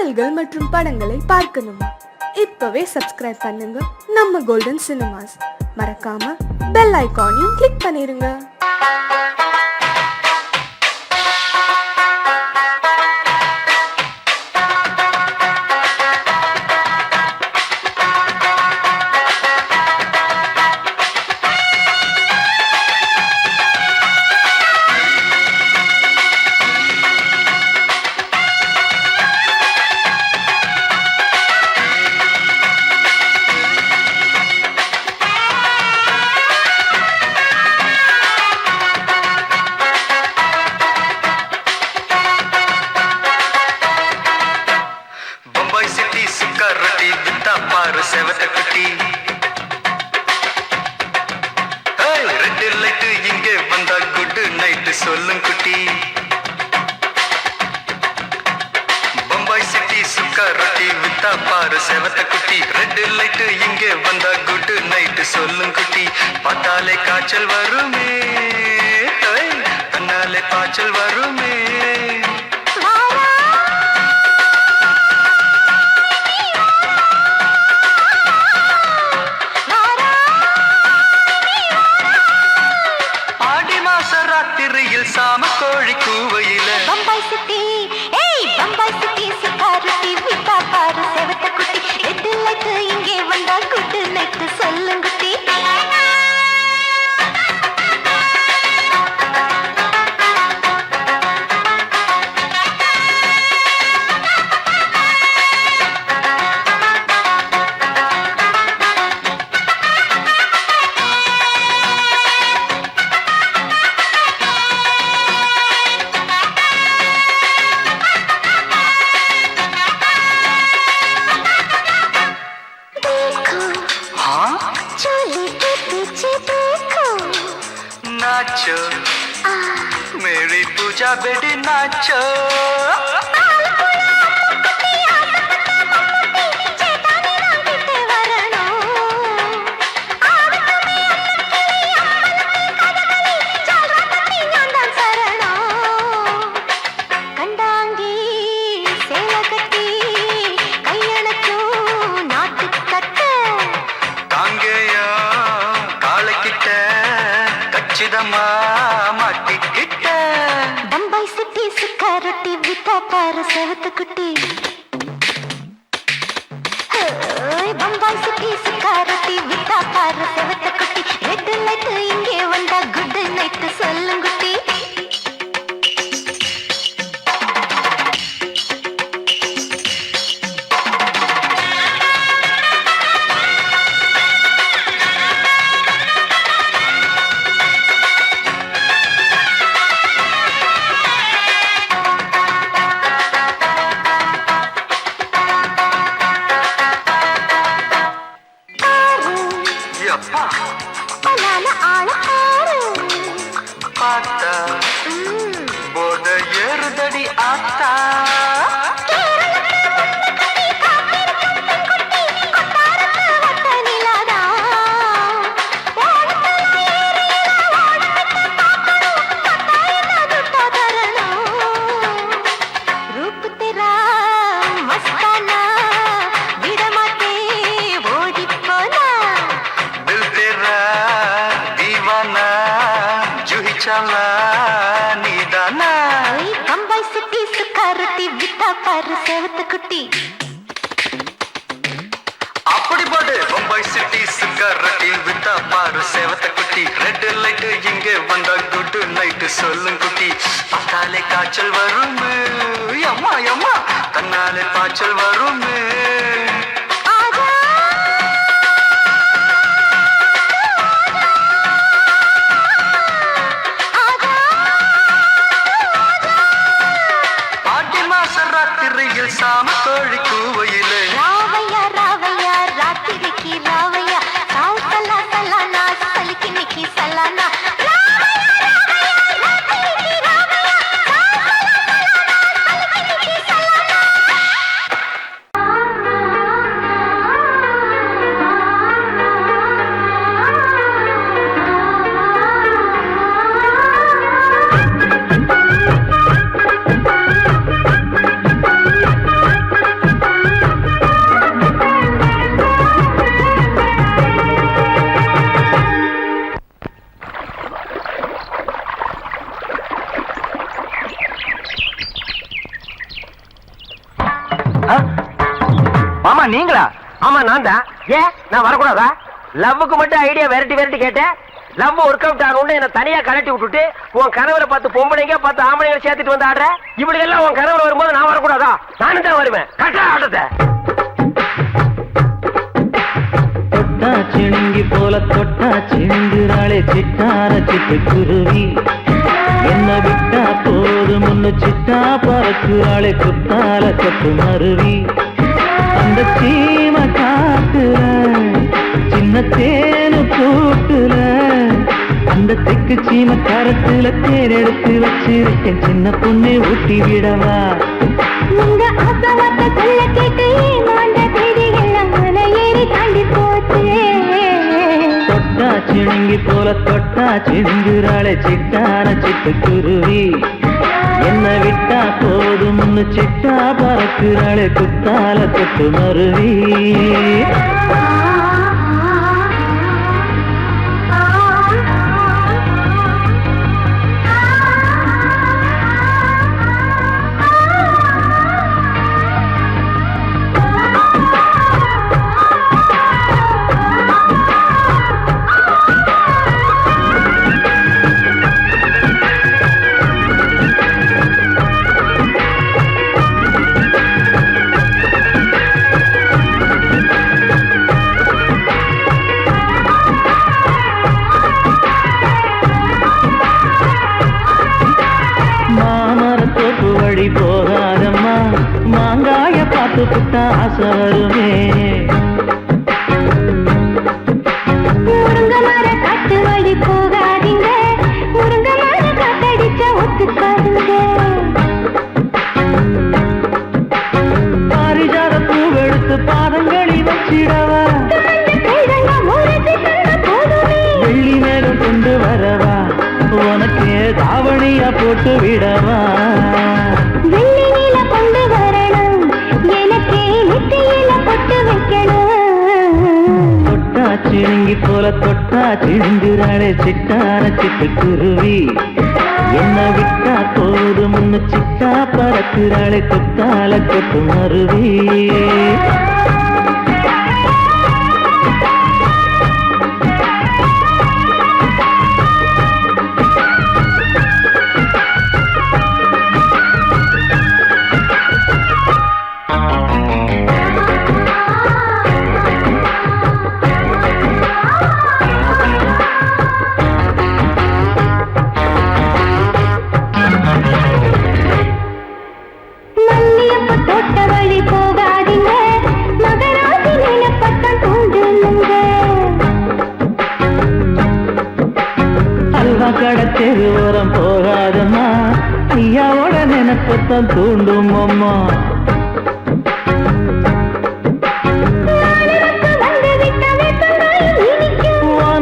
பாடல்கள் மற்றும் படங்களை பார்க்கணுமா? இப்பவே சப்ஸ்கிரைப் பண்ணுங்க நம்ம கோல்டன் சினிமாஸ். மறக்காம பெல் ஐகானையும் கிளிக் பண்ணிருங்க. செவத்த குட்டி ரெட் லைட் இங்கே வந்தா குட் நைட் சொல்லும் குட்டி. பம்பாய் சிட்டி சுக்கா ரொட்டி வித்தா பாரு செவத்த குட்டி. ரெட் லைட் இங்கே வந்தா குட் நைட் சொல்லும் குட்டி. பார்த்தாலே காய்ச்சல் வருமே, தன்னாலே பாய்ச்சல் வருமே. சாம கோழி கூவையில பம்பாய் சிட்டி பம்பாய் சிட்டி சிக்காரட்டி விட்டா பாரு செவத்த குட்டி. ரெட் லைட் இங்கே வந்தா குட் நைட் சொல்லுங்க குட்டி. नाचो मेरी पूजा बेटी नाचो. பம்பாய் சிட்டி சுக்காரட்டி வித்தா பாரு செவத்த குட்டி. பம்பாய் சிட்டி சுக்காரட்டி வித்தா பாரு செவத்த குட்டி. ரெட் லைட் இங்கே வந்தா குட் நைட் சொல்லும் குட்டி. பார்த்தா போத ஏறுதடி ஆத்தா. பம்பாய் சிட்டி சுக்காரட்டி வித்தா பாரு செவத்த குட்டி. அப்படி போடு பம்பாய் சிட்டி சுக்காரட்டி வித்தா பாரு செவத்த குட்டி. ரெட் லைட் இங்கே வந்தா குட் நைட் சொல்லும் குட்டி. பார்த்தாலே காய்ச்சல் வருமே, அம்மா அம்மா தன்னாலே பாய்ச்சல் வருமே. சாம கோழி கூவையிலே ராவையா ராவையா ராத்திரிக்கு ராவையா சாவு சல்லா சல்லானா சலிக்கு நிக்கி சல்லானா. மாமா நீங்களா? ஆமா நான் தான். ஏன் நான் வரக்கூடாதா? லவ்வுக்கு மட்டும் ஐடியா வெரைட்டி வெரைட்டி கேட்டேன். லவ் ஒர்க் அவுட் ஆகணும்னு என்ன தனியா கலட்டி விட்டுட்டு உன் கனவுல 10 பொம்பளைங்க 10 ஆம்பளைங்க சேர்த்துட்டு வந்து ஆடுற. இப்படி எல்லாம் உன் கனவுல வரும்போது நான் வரக்கூடாதா? நானும் தான் வருவேன். கட்டா ஆட்டத்தை தொட்டா சிணுங்கி போல தொட்டா சிணுங்குறாளே சிட்டார சிட்டு குருவி. என்ன விட்டா போதும் முன்னு சிட்டா பறக்குறாளே குத்தால கொத்து மருவி. அந்த சீம காட்டுல சின்ன தேனு கூட்டுல அந்த தெக்கு சீம கரத்துல தேர் எடுத்து வச்சிருக்கேன் சின்ன பொண்ணு ஊட்டி விடவா. உங்க ஆசவாத்த சொல்ல கேட்டு மாண்ட தேடி எல்லாம் மலை ஏறி தாண்டி போச்சு. தொட்டா சிணுங்கி போல தொட்டா சிணுங்குறாளே சிட்டான சிட்டு குருவி. என்ன விட்டா போதும் சிட்டா பறக்குறாளே குத்தால கொத்து மருவி. மாமரத்தோப்பு வழி போகாதம்மா மாங்காய பார்த்து புட்டா ஆசை வருமே. முருங்க மர காட்டு வழி போகாதீங்க, முருங்க மர காத்தடிச்ச ஒத்துக்காதுங்க. பாரிஜாத பூவெடுத்து பாதங்களில் வச்சிடவா. வெள்ளி மேகம் கொண்டு வரவா உனக்கு தாவணியா போட்டு விடவா. வெள்ளி நீல கொண்டு வரணும் எனக்கு நெத்தியில பொட்டு வைக்கணும். தொட்டா சிணுங்கி போல தொட்டா சிணுங்குறாளே சிட்டான சிட்டு குருவி. என்ன விட்டா போதும் சிட்டா பறக்குறாளே கொத்தால கொத்து மருவி. மல்லியப்ப தோட்ட வழி போகாதீங்க, மகராசி நிலப்பட்டம் தூண்டுங்க. அல்வா கடை தெருவோரம் போகாதம்மா ஐயாவோட நினைப்பத்தான் தூண்டும் அம்மா.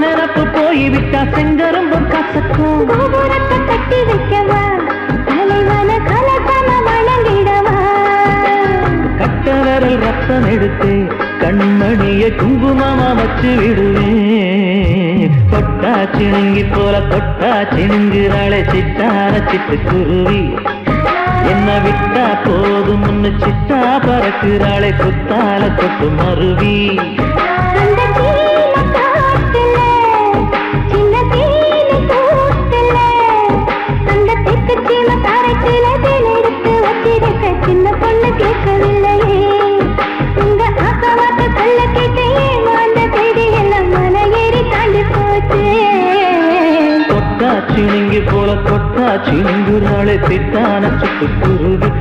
நினப்பு போய்விட்டா செங்கரும்பும் கசக்கும். கோபுரத்தை கட்டி வைக்கவா, தலைவன கலசம வணங்கிடவா. கட்ட விரல் ரத்தம் எடுத்து கண்மணிய குங்குமமா வச்சு விடுவேன். தொட்டா சிணுங்கி போல தொட்டா சிணுங்குறாளே சிட்டான சிட்டு குருவி. என்ன விட்டா போதும் சிட்டா பறக்குறாளே குத்தால கொத்து மருவி. அந்த சீன காட்டுல சின்ன தேனி கூட்டுல அந்த தெற்கு சீன கரைச்சில தேன் எடுத்து வச்சிருக்க சின்ன பொண்ணு கேட்கவில்லையே. உங்க ஆசவாத்த சொல்ல கேட்டு ஏமாந்த தேடி எல்லாம் மலை ஏறி தாண்டி போச்சு. தொட்டா சிணுங்கி போல தொட்டா சிணுங்குறாளே சிட்டான சிட்டு குருவி.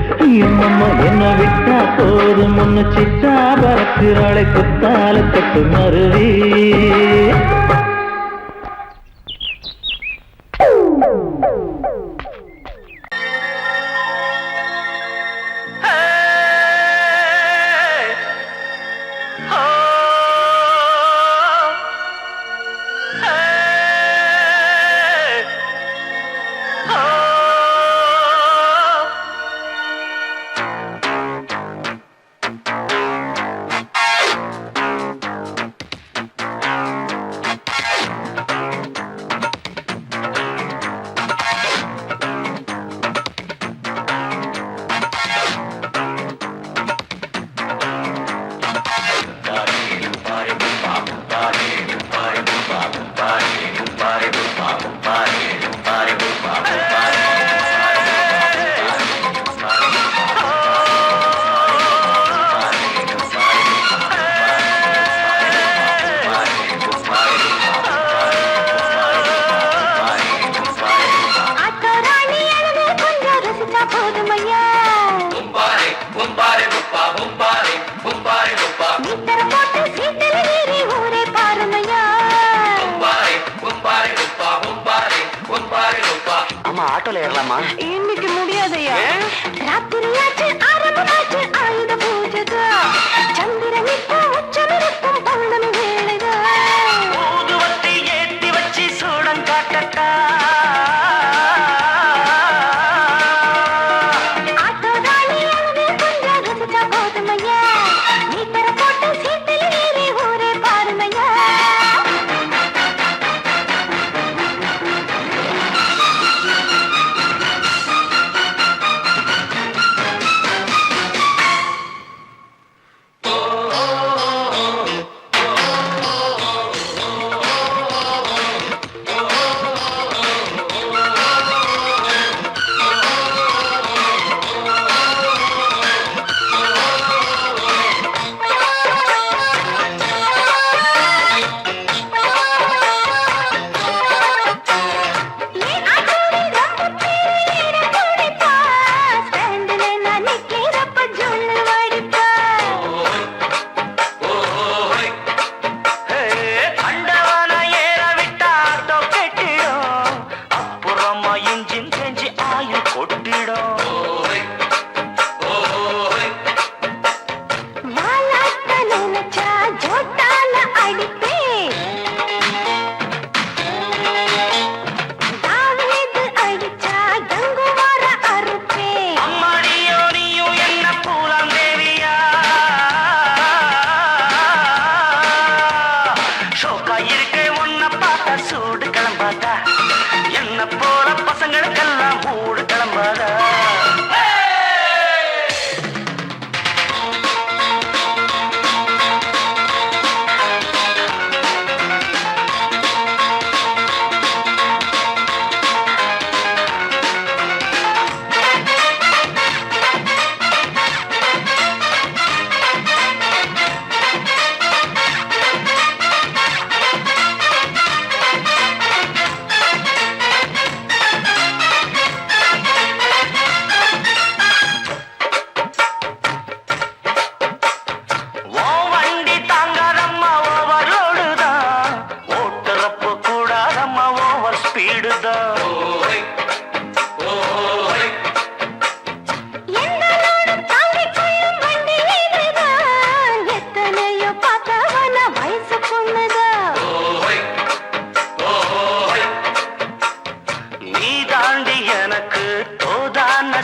என்னம்மா என்ன விட்டா போதும் சிட்டா பறக்குறாளே குத்தால கொத்து மருவி. ஆட்டோல ஏறலாமா? இன்னைக்கு முடியாதையா? ராத்திரியாச்சு ஆரம்பமாச்சு ஆயுத பூஜைதா. சந்திரன் இப்போ உச்சமிருக்கும் பௌர்ணமி வேளைதா. ஊதுவத்தி ஏத்தி வச்சு சூடம் காட்டட்டா? ஆட்டோ ராணி அவனே கொஞ்சம் ரசிச்சா போதுமையா. மீட்டர போட்டு சீட்டில் ஏறி ஊரே பாருமையா.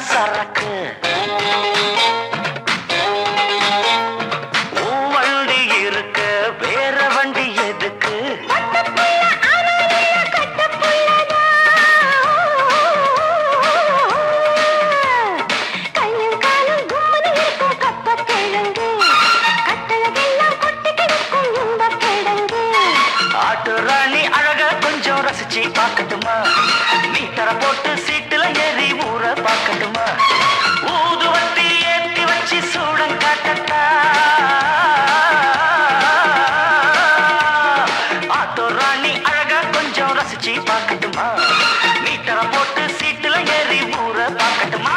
சரக்கு வண்டி இருக்க வேற வண்டி எதுக்கு? ஆட்டு ராணி அழக கொஞ்சம் ரசிச்சு பார்க்கட்டுமா? மீட்டரை போட்டு சீட்டுல ஏறி ஊற பார்க்கட்டுமா? ஊதுவத்தி ஏத்தி வச்சு சூடம் காட்டட்டா? ஆட்டோ ராணி அழக கொஞ்சம் ரசிச்சு பார்க்கட்டுமா? மீட்டரை போட்டு சீட்டுல ஏறி ஊற பார்க்கட்டுமா?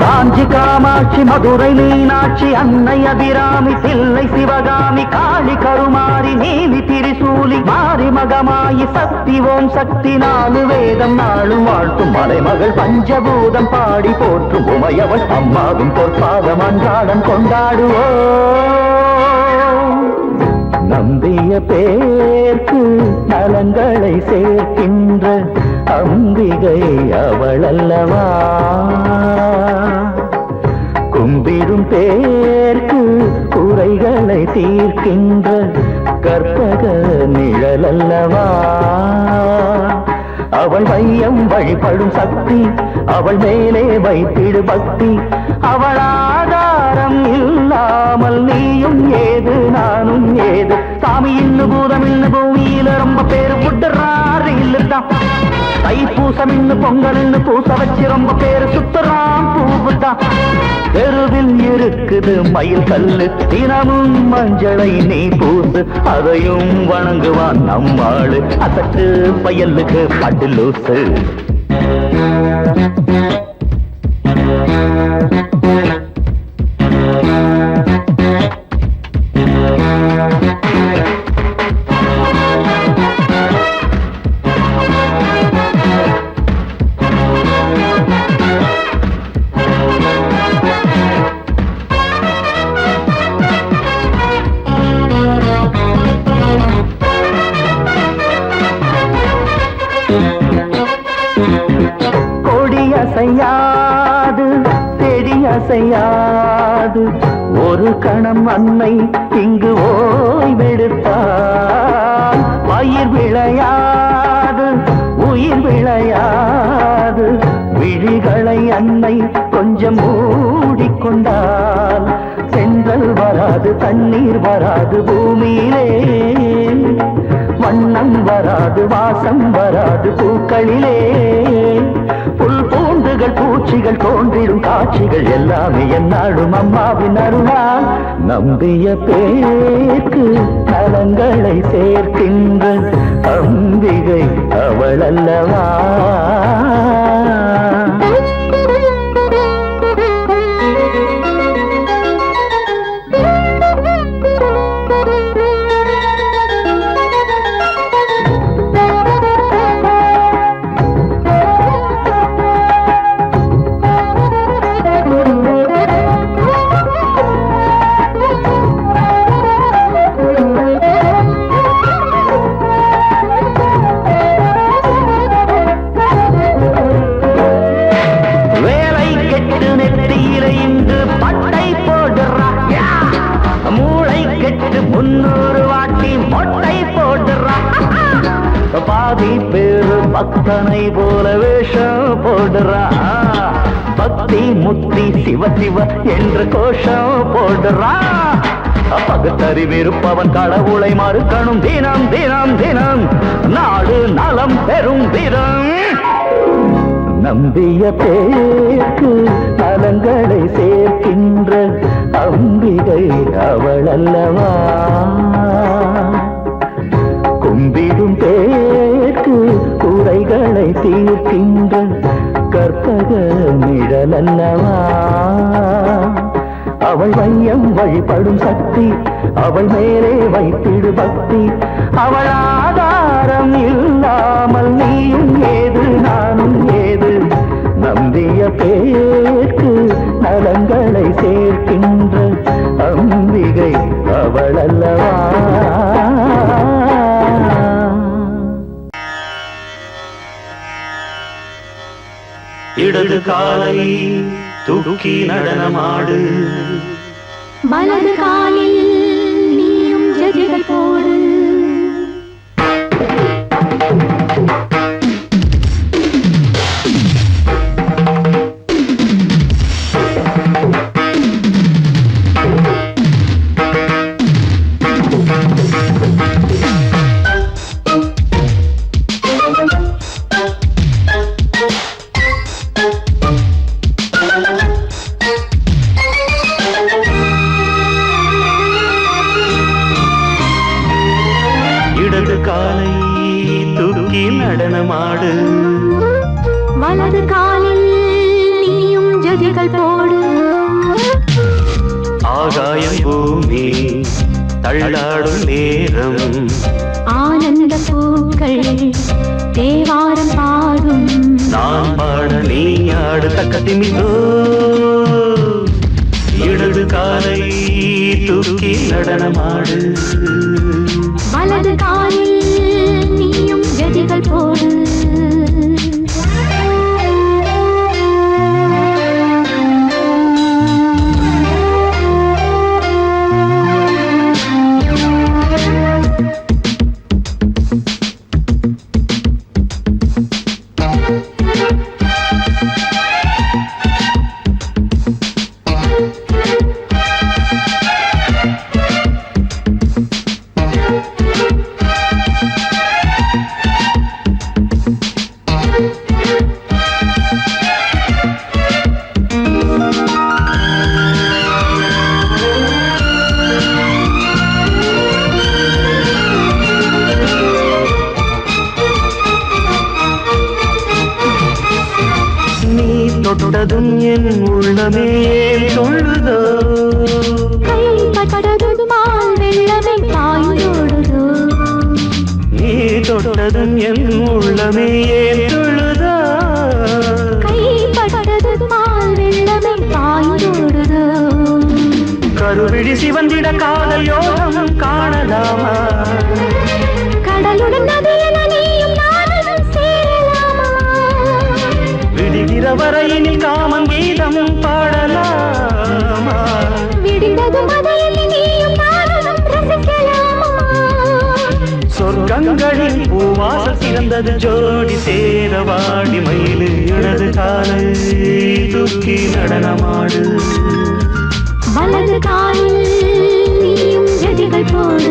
காஞ்சி காமாட்சி மதுரை மீனாட்சி அன்னை அபிராமி தில்லை சிவகாமி காளி கருமாரி நீலி திரிசூலி மாரி மகமாயி சக்தி ஓம் சக்தி நாலு வேதம் நாளும் வாழ்த்தும் மலைமகள் பஞ்சபூதம் பாடி போற்றும் உமையவள் அம்மாவின் பொற்பாதம் அன்றாடம் கொண்டாடுவோ. நம்பிய பேர்க்கு நலங்களை சேர்க்கின்ற அம்பிகை அவள் அல்லவா? கும்பிடும் பேர்க்கு குறைகளை தீர்க்கின்ற கற்பக நிழல் அல்லவா? அவள் வையம் வழிபடும் சக்தி, அவள் மேலே வைத்திடு பக்தி, அவள் ஆதாரம் இல்லாமல் நீயும் ஏது நானும் ஏது? சாமி இன்னு பூதம் இன்னு பூமியில ரொம்ப பேரு புட்டுறாரு இல்லுதான். தைப்பூசம் இன்னு பொங்கல் இன்னு பூச வச்சு ரொம்ப பேரு சுத்துறான் பூவுதான். தெருவில் இருக்குது மயில் கல்லு, தினமும் மஞ்சளை நீ பூசு, அதையும் வணங்குவான் நம்மாளு. அசட்டு பயலுக்கு பட்டு லூசு. அசையாது ஒரு கணம் அன்னை இங்கு ஓய்வெடுத்தால் பயிர் விளையாது உயிர் விளையாது விழிகளை அன்னை கொஞ்சம் மூடிக்கொண்டால் சென்றல் வராது தண்ணீர் வராது பூமியிலே வண்ணம் வராது வாசம் வராது பூக்களிலே புல் பூண்டுகள் பூச்சிகள் தோன்றிடும் காட்சிகள் எல்லாமே என்னாடும் அம்மாவின் அருளால் நம்பிய பேருக்கு நலங்களை சேர்க்கின்ற அம்பிகை அவள் அல்லவா பக்தனை போல வேஷம் போடுறா பக்தி முக்தி சிவ சிவ என்று கோஷம் போடுறா பகுத்தறிவிருப்பவன் கடவுளை மறுக்கணும் தினம் தினம் தினம் நாடு நலம் பெறும் தினம் நம்பிய பேருக்கு நலங்களை சேர்க்கின்ற அம்பிகை அவள் அல்லவா கும்பிடும் பேருக்கு குறைகளை தீர்க்கின்ற கற்பக நிழல் அல்லவா அவள் வையம் வழிபடும் சக்தி அவள் மேலே வைத்திடு பக்தி அவள் ஆதாரம் இல்லாமல் நீயும் ஏது நானும் ஏது நம்பிய பேருக்கு நலங்களை சேர்க்கின்ற அம்பிகை அவள் அல்லவா இடது காலை தூக்கி நடனமாடு வலது காலில் நீயும் ஜதிகள் போடு நடனமாடு வலது காலில் நீயும் ஜதிகள் போடு ஆகாயம் பூமி தள்ளாடும் நேரம் ஆனந்த பூக்கள் தேவாரம் பாடும் நான் பாட நீ ஆடு தக்கத்திமிதோ இடது காலை தூக்கி நடனமாடு வலது காலில் நீயும் ஜதிகள் போடு தொட்டதும் என் உள்ளமே சொல்லுதோ கைப்பட்டதும் மால் வெள்ளமே பாய்ந்தோடுதோ நீ தொட்டதும் என் உள்ளமே சொல்லுதோ கைப்பட்டதும் மால் வெள்ளமே பாய்ந்தோடுதோ கருவிழி சிவந்திட காதல் யோகம் காணலாமா கடலுடன் நதியில நீயும் நானும் சேரலாமா விடுகிற வரையினில் காமன் கீதம் பாடலாம் போனதும் அதையில் நீயும் நானும் ரசிக்கலாமா? சொர்க்கங்களில் பூவாசல் சிறந்தது ஜோடி சேரவாடி மயிலு இடது காலை தூக்கி நடனமாடு. வலது காலில் நீயும் ஜதிகள் போடு.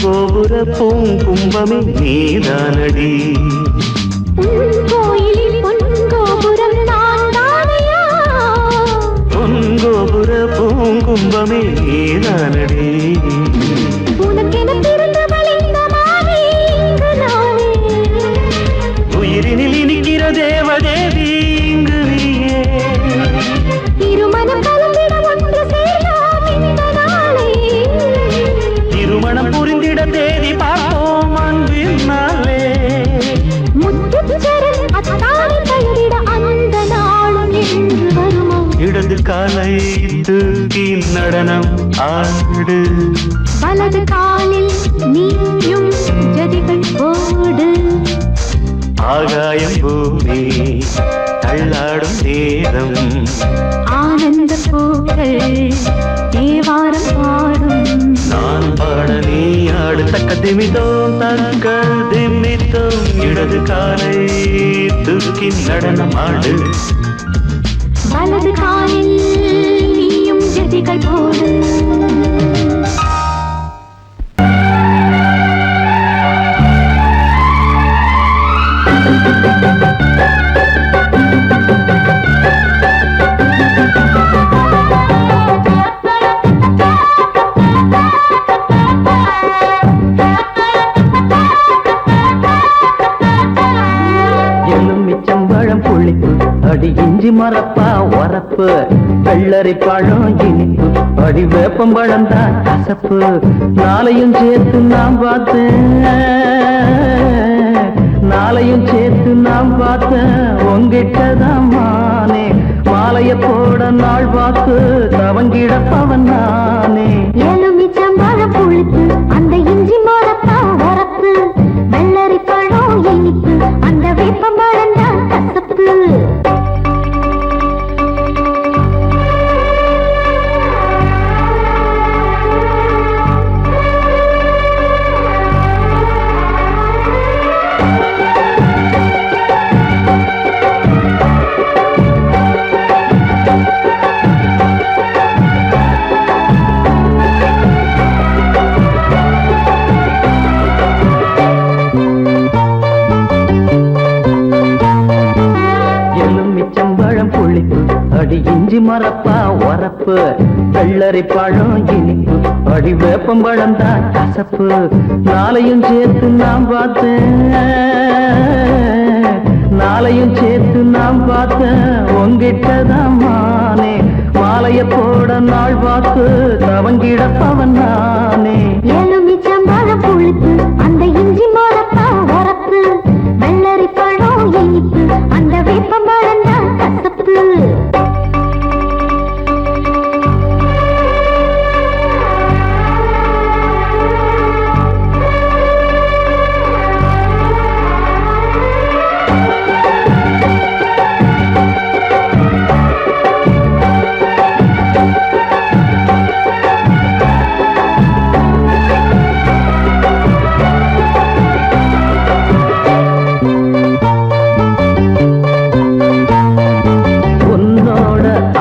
கோபுர பூங்கும்பமே நீதானடி. கோயிலில் பொன்கோபுரம் நான் தானையா? பொன்கோபுர பூங்கும்பமே நீதானடி. உனக்கென பிறந்தவள் இந்த மாறி இங்கு நானே. உயிரினில் இனிக்கிற தேவதேவி இங்கு நீயே. திருமணம் கலந்திட ஒன்று சேரலாம் இந்த நாளே. திருமணம் புரிந்திட தேதி பார்ப்போம் அன்பின் நாளே. முத்துச்சரம் அத்தானி பெயரிட அந்த நாளும் என்று வருமா? இடது காலை தூக்கி நடனம் ஆடு. வலது காலில் நீயும் ஜதிகள் போடு. ஆகாயம் பூமி தள்ளாடும் நேரம். ஆனந்த பூக்கள் தேவாரம் பாடும். நான் பாட நீ ஆடு தக்க திமிதோம் தக்க திமித்தோம். இடது காலை தூக்கி நடனம் ஆடு. வலது காலில் நீயும் ஜதிகள் போடு. எலுமிச்சம்பழம் புளிப்பு அடி இஞ்சி மரப்பா உரப்பு. வெள்ளரி பழம் இனிப்பு அடி வேப்பம்பழம் தான் கசப்பு. நாளையும் சேர்த்து நாம் பார்த்தேன், நாளையும் சேர்த்து நாம் பார்த்தேன். உங்கிட்டதான் மானே மாலைய போட நாள் பார்த்து தவங்கிடப்பவன் நானே. எலுமிச்சம்பழம் புளிப்பு அந்த இஞ்சி மரப்பா உரப்பு. வெள்ளரி பழம் இனிப்பு அந்த வேப்பம்பழம் தான் கசப்பு. எலுமிச்சம்பழம் புளிப்பு அடி இஞ்சி மரப்பா உரப்பு. வெள்ளரி பழம் இனிப்பு அடி வேப்பம்பழம் தான் கசப்பு. நாளையும் சேர்த்து நாம் பார்த்தேன், நாளையும் சேர்த்து நாம் பார்த்தேன். உங்கிட்டதான் மானே மாலைய போட நாள் பார்த்து தவங்கிடப்பவன் நானே. எலுமிச்சம்பழம் புளிப்பு அந்த இஞ்சி மரப்பா உரப்பு. வெள்ளரி பழம் இனிப்பு அந்த வேப்பம்பழம் தான் கசப்பு.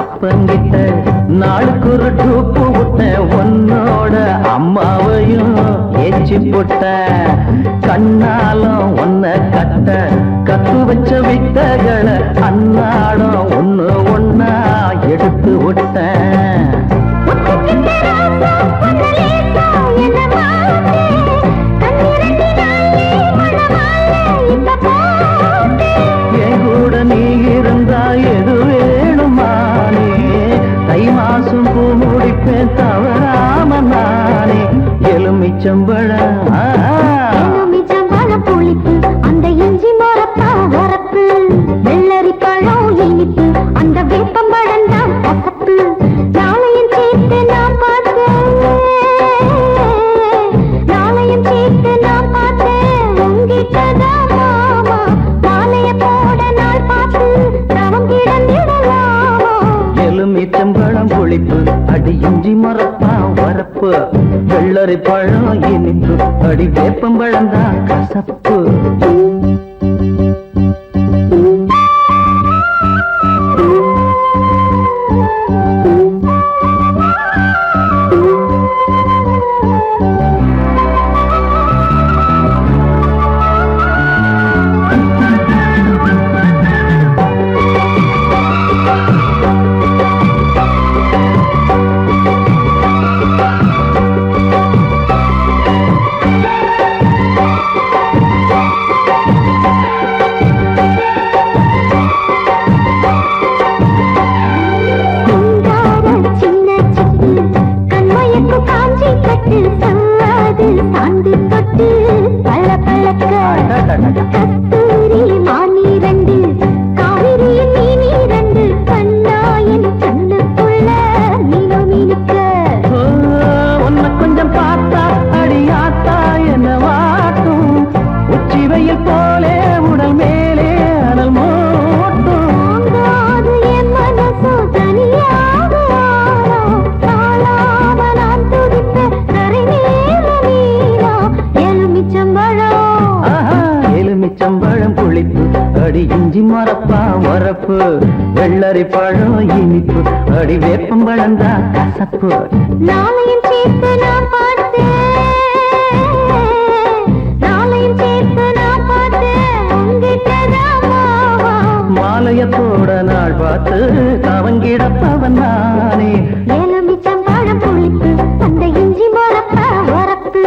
அப்பங்கிட்ட நாளுக்கு ஒரு டூப்பு விட்டேன். உன்னோட அம்மாவையும் ஏச்சி போட்டேன். கண்ணாலும் ஒன்ன கட்ட கத்து வச்ச வித்தகளை அன்னாடம் ஒண்ணு ஒன்னா எடுத்து விட்டேன். என் கூட நீ எலுமிச்சம்பழம் எலுமிச்சம்பழம் புளிப்பு அந்த இஞ்சி மரப்பா வரப்பு வெள்ளரி பழம் இனிப்பு அந்த வேப்பம்பழம் தான் கசப்பு நாளையும் சேர்த்து நான் பார்த்தேன் உங்கிட்டதான் மாமா மாலைய போட நாள் பார்த்து தவம் கிடந்திடலாமா எலுமிச்சம்பழம் புளிப்பு அடி இஞ்சி மரப்பா வரப்பு வெள்ளரி பழம் இனிப்பு அடி வேப்பம்பழம் தான் கசப்பு கஸ்தூரி மானிரண்டு காவிரியில் மீனிரண்டு கண்ணாயின் கண்ணுக்குள்ள மீனுக்க உன்னை கொஞ்சம் பார்த்தா அடியாத்தா என்ன வாட்டும் உச்சி வெயில் போலே உடல் மேலே அனல் மூட்டும் என் மனசு தனியாக தாழாம நான் துடிப்பேன் கரை நீல நீரா எலுமிச்சம்பழம் எலுமிச்சம்பழம் புளிப்பு அடி இஞ்சி மரப்பா வரப்பு வெள்ளரி பழம் இனிப்பு அடி வேப்பம்பழம் தான் கசப்பு நாளையும் சேர்த்து நான் பார்த்தேன் உங்கிட்டதான் மாமா மாலையத்தோட நாள் பார்த்து தவங்கிடப்பவன் நானே எலுமிச்சம்பழம் புளிப்பு அந்த இஞ்சி மரப்பா வரப்பு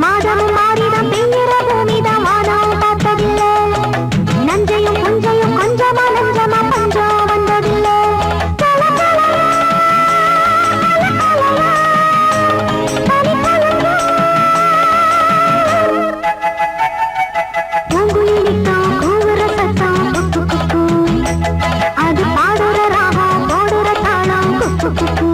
மாதமும் மாறிடம் பெய்கிற பூமிதான் வானம் பார்த்ததில்லை நஞ்சையும் புஞ்சையும் கொஞ்சமா நஞ்சமா பஞ்சம் வந்ததில்லை அது பாடுற ராகம் போடுற தாளம் குக்கு குக்கு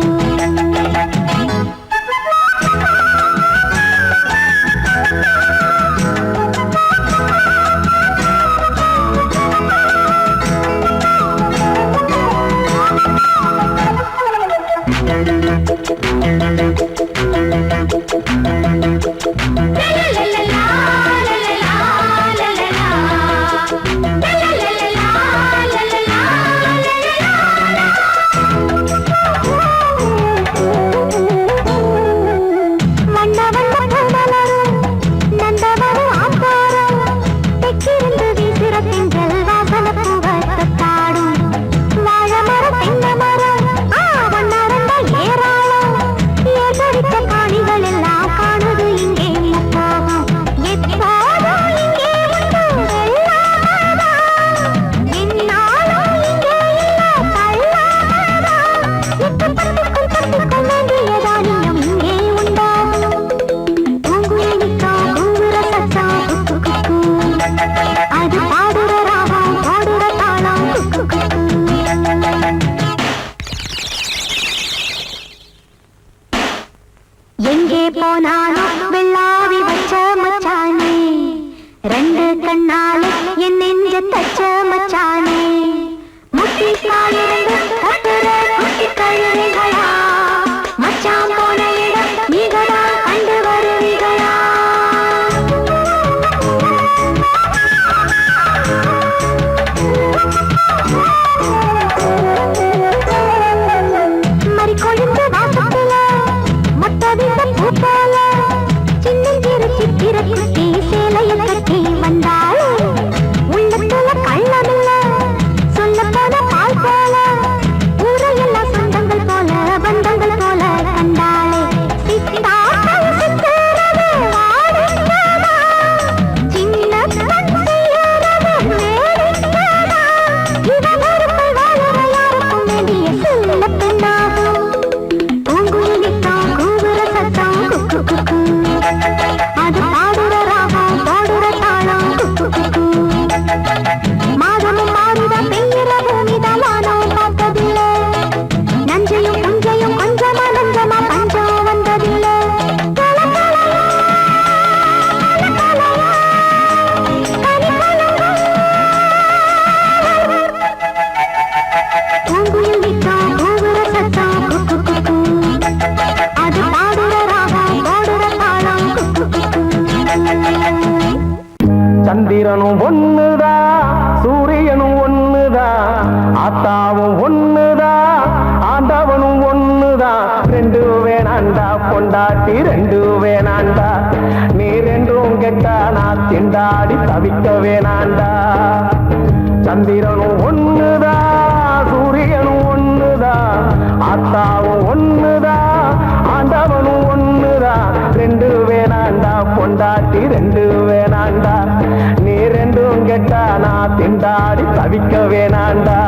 எங்கே போனாலும் வெள்ளாவி வச்ச மச்சானே ரெண்டு கண்ணாலே என் நெஞ்ச தச்ச மச்சானே முட்டி காலிருந்து கட்டுற குட்டி கழுவிகளா மச்சான் போன இடம் நீங்களா கண்டு வருவீங்களா பொண்டாட்டி ரெண்டு வேணாண்டா நீ ரெண்டும் கெட்டா நான் திண்டாடி தவிக்க வேணாண்டா சந்திரனும் ஒண்ணுதான் சூரியனும் ஒண்ணுதான் ஆத்தாவும் ஒண்ணுதான் ஆண்டவனும் ஒண்ணுதான் ரெண்டு வேணாண்டா பொண்டாட்டி ரெண்டு வேணாண்டா நீ ரெண்டும் கெட்டா நான் திண்டாடி தவிக்க வேணாண்டா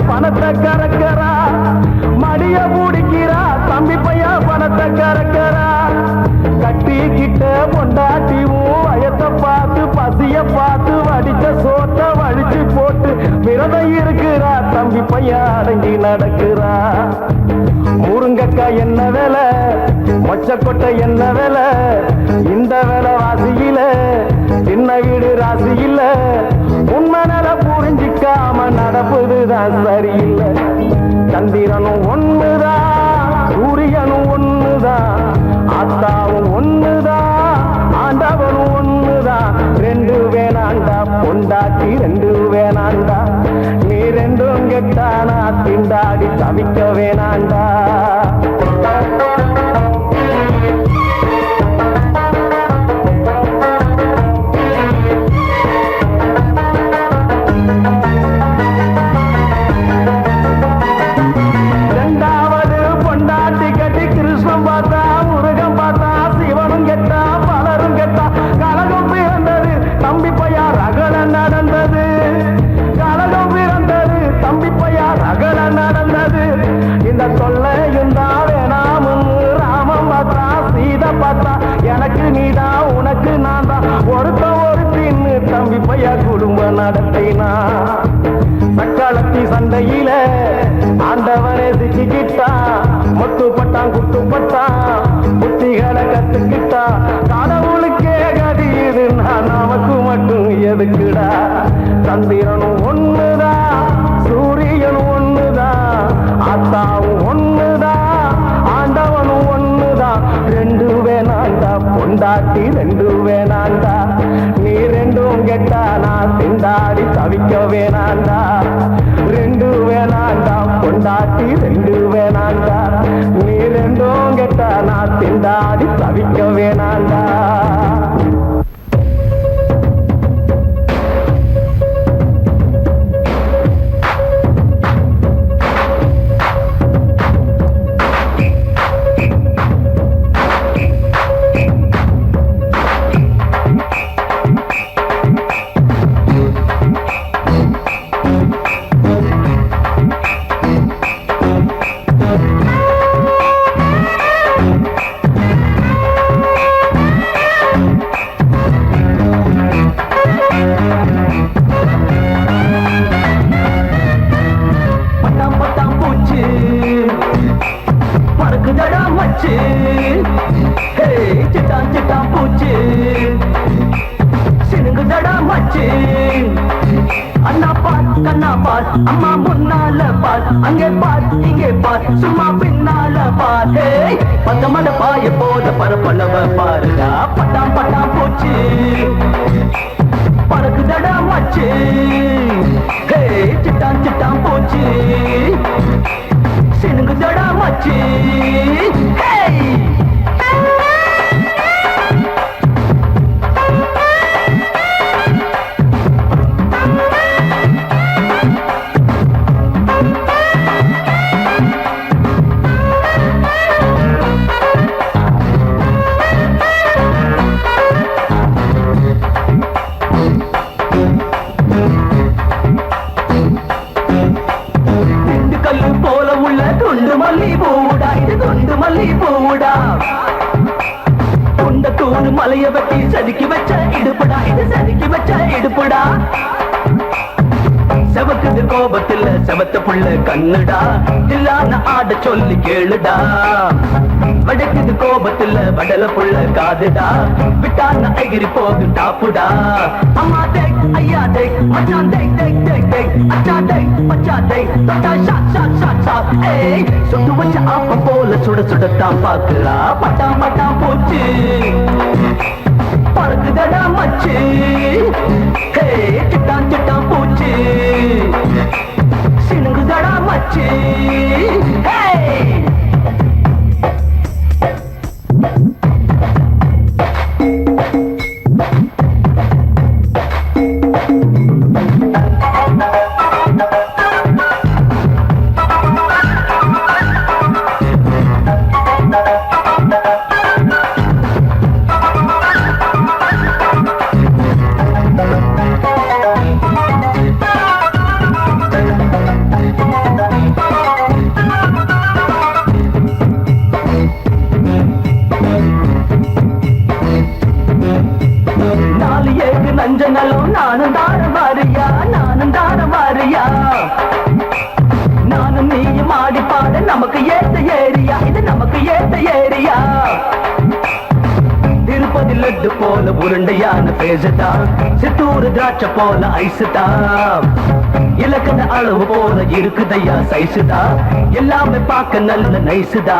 பணத்தை கறக்கறா மடிய பூடிக்கிறா தம்பி பையா பணத்தை கறக்கறா கட்டிக்கிட்ட பொண்டாட்டியும் வயத்தை பார்த்து பசிய பார்த்து வடிச்ச சோத்த வடிச்சு போட்டு விரதம் இருக்கிறா தம்பி பையா அடங்கி நடக்கிறா முருங்கக்காய் என்ன வேலை மொச்சக்கொட்டை என்ன வேலை இந்த வேலை வாசியில சின்ன வீடு ராசியில உண்மை நல புரிஞ்சிக்காம நடப்புதுதான் சரியில்லை சந்திரனும் ஒண்ணுதான் சூரியனும் ஒண்ணுதான் ஆத்தாவும் ஒண்ணுதான் ஆண்டவனும் ஒண்ணுதான் ரெண்டு வேணாண்டா பொண்டாட்டி ரெண்டு வேணாண்டா நீ ரெண்டும் கெட்டா நான் திண்டாடி தவிக்க வேணாண்டா எனக்கு நீடா உனக்கு நான் தான் ஒருத்த ஒரு தின்னு தம்பி பையா குடும்ப நடத்தினா சக்காலத்தி சண்டையில ஆண்டவனே சிக்கிக்கிட்டா மொட்டுப்பட்டான் குட்டுப்பட்டான் புத்திகளை கத்துக்கிட்டா கடவுளுக்கே கதி இது நான் நமக்கு மட்டும் எதுக்குடா சந்திரனும் ஒண்ணுதான் சூரியனும் ஒண்ணுதான் ஆத்தாவும் ஒண்ணுதான் ஆண்டவனும் ஒண்ணுதான் ரெண்டு வேணாண்டா பொண்டாட்டி ரெண்டு வேணாண்டா நீ ரெண்டும் கெட்டா நான் திண்டாடி தவிக்க வேணாண்டா ரெண்டு வேணாண்டா பொண்டாட்டி ரெண்டு வேணாண்டா நீ ரெண்டும் கெட்டா நான் திண்டாடி தவிக்க வேணாண்டா அம்மா முன்னால பார் அங்கே பார் இங்கே பார் சும்மா பின்னால பார் பத்த மட பாய போத பரப்பளவ பாருடா பட்டாம் பட்டாம் போச்சு பறக்குதடா மச்சு சிட்டான் சிட்டான் போச்சு சினுங்குதடா மச்சு போல குண்டு மல்லி பூடா இது குண்டு மல்லி பூடா உண்ட தூணு மலைய வெட்டி செதுக்கி வச்ச இடுப்புடா இது செதுக்கி வச்ச இடுப்புடா செவக்குது கோபத்தில் செவத்த புள்ள கண்ணுடா இல்லான ஆட சொல்லி கேளுடா வடக்குது கோபத்தில் வடல புள்ள காதுடா விட்டான எகிரி போகு டாப்புடா அம்மா தேக் ஐயா தேக் மச்சான் தேக் தேக் தேக் தேக் அச்சா தேக் மச்சா தேக் தொட்டா ஷாட் ஷாட் ஷாட் ஷாட் ஏய் சுட்டு வச்ச ஆப்ப போல சுட சுடத்தான் பாக்குறா பட்டா பட்டா போச்சு பறக்குதடா மச்சு ஹே சிட்டான் சிட்டான் பூச்சு சிணுங்குதடா மச்சு ஹே நஞ்சங்களும் நானும் தார மாறியா நானும் தார மாறியா நானும் நீயும் ஆடி பாட நமக்கு ஏத்த ஏரியா இது நமக்கு ஏத்த ஏரியா திருப்பதி லட்டு போல உருண்டையான பேசுதா சித்தூர் திராட்சை போல ஐசுதா இலக்கண அளவு போல இருக்குதையா சைசுதா எல்லாமே பார்க்க நல்ல நைசுதா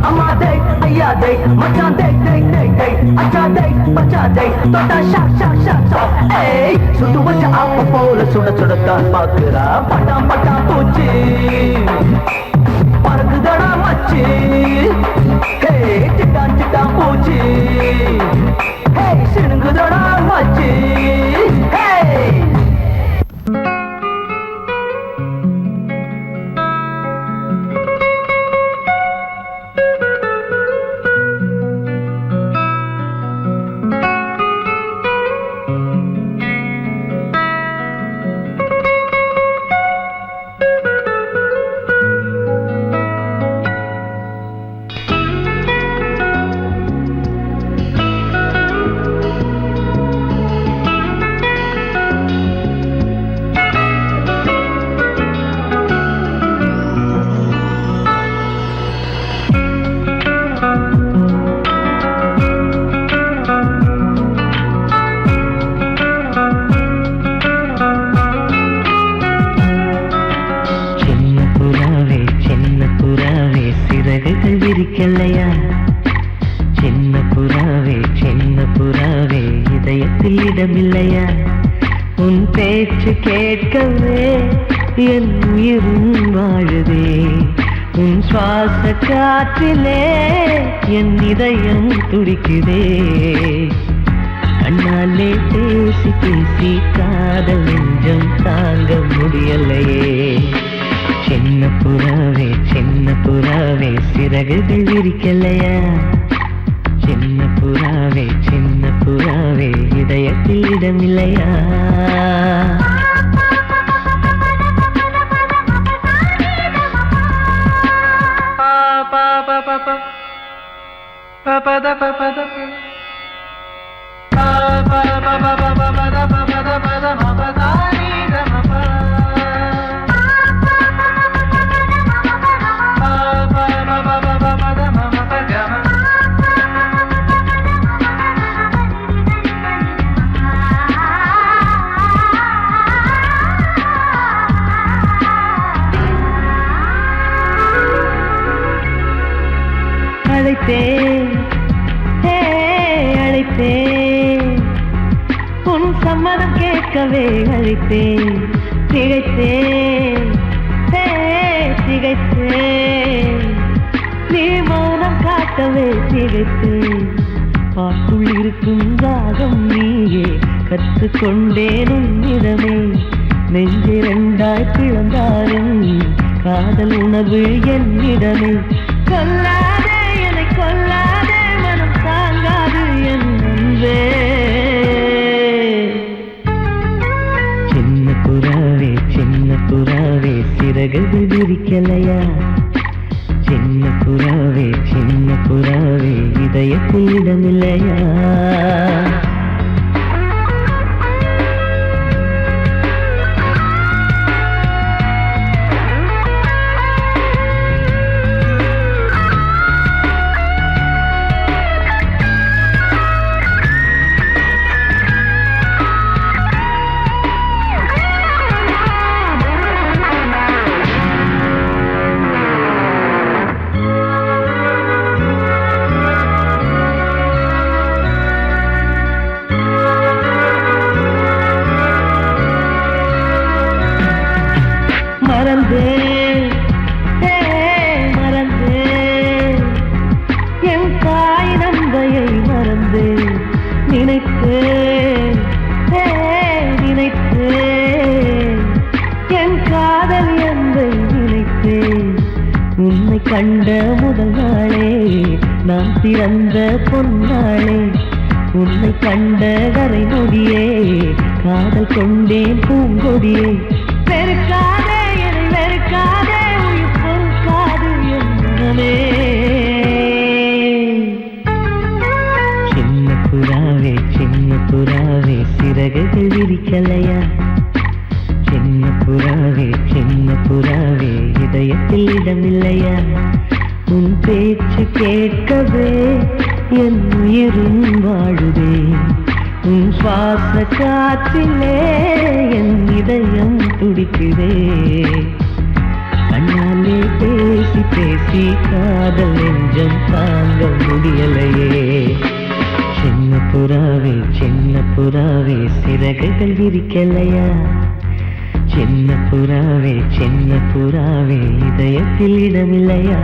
அம்மா தேக் ஐயா தேக் மச்சான் தேக் தேக் தேக் தேக் அச்சா தேக் மச்சா தேக் தொட்டா ஷாக் ஷாக் ஷாக் ஷாக் ஏய் சுட்டு வச்ச ஆப்ப போல சுட சுடத்தான் பாக்குறா பட்டாம் பட்டாம் பூச்சி பறக்குதடா மச்சி ஹே சிட்டான் சிட்டான் பூச்சி ஹே சிணுங்குதடா மச்சி ஹே இடமில்லையா உன் பேச்சு கேட்கவே என் உயிரும் வாழுதே உன் சுவாச காற்றிலே என் இதயம் துடிக்குதே கண்ணாலே பேசி பேசி காதல் நெஞ்சம் தாங்க முடியலையே சின்ன புறாவே சிறகுகள் விரிக்கலையா சின்ன புறாவே இதயத்தில் இடமில்லையா அழைத்தேன் உன் சம்மதம் கேட்கவே அழைத்தேன் திகைத்தேன் நீ மௌனம் காட்டவே திகைத்தேன் பாட்டுள் இருக்கும் ராகம் நீயே கற்றுக்கொண்டேன் உன்னிடமே நெஞ்சிரண்டாய் பிளந்தாலும் காதல் உணவு என்னிடமே கொல்லாதே என்னை கொல்லாதே மனம் தாங்காது என் அன்பே சின்ன புறாவே சிறகு விரிக்கலையா சின்ன புறாவே இதயத்தில் இடமில்லையா? மறந்தேன் என் தாய் நந்தையை மறந்தேன். நினைத்தேன் என் காதல் என்பை நினைத்தேன். உன்னை கண்ட முதல் நாளே நான் பிறந்த பொன்னாளே. உன்னை கண்ட வரை நொடியே காதல் கொண்டேன் பூங்கொடியே. வெறுக்காதே என்னை வெறுக்காதே உயிர் பொறுக்காது என்னமே. சின்ன புறாவே சிறகுகள் விரிக்கலையா? சின்ன புறாவே இதயத்தில் இடமில்லையா? உன் பேச்சு கேட்கவே என் உயிரும் வாழுதே. உன் சுவாச காற்றிலே என் இதயம் துடிக்குதே. கண்ணாலே பேசி பேசி காதல் நெஞ்சம் தாங்க முடியலையே. சின்ன புறாவே சிறகுகள் விரிக்கலையா? சின்ன புறாவே இதயத்தில் இடமில்லையா?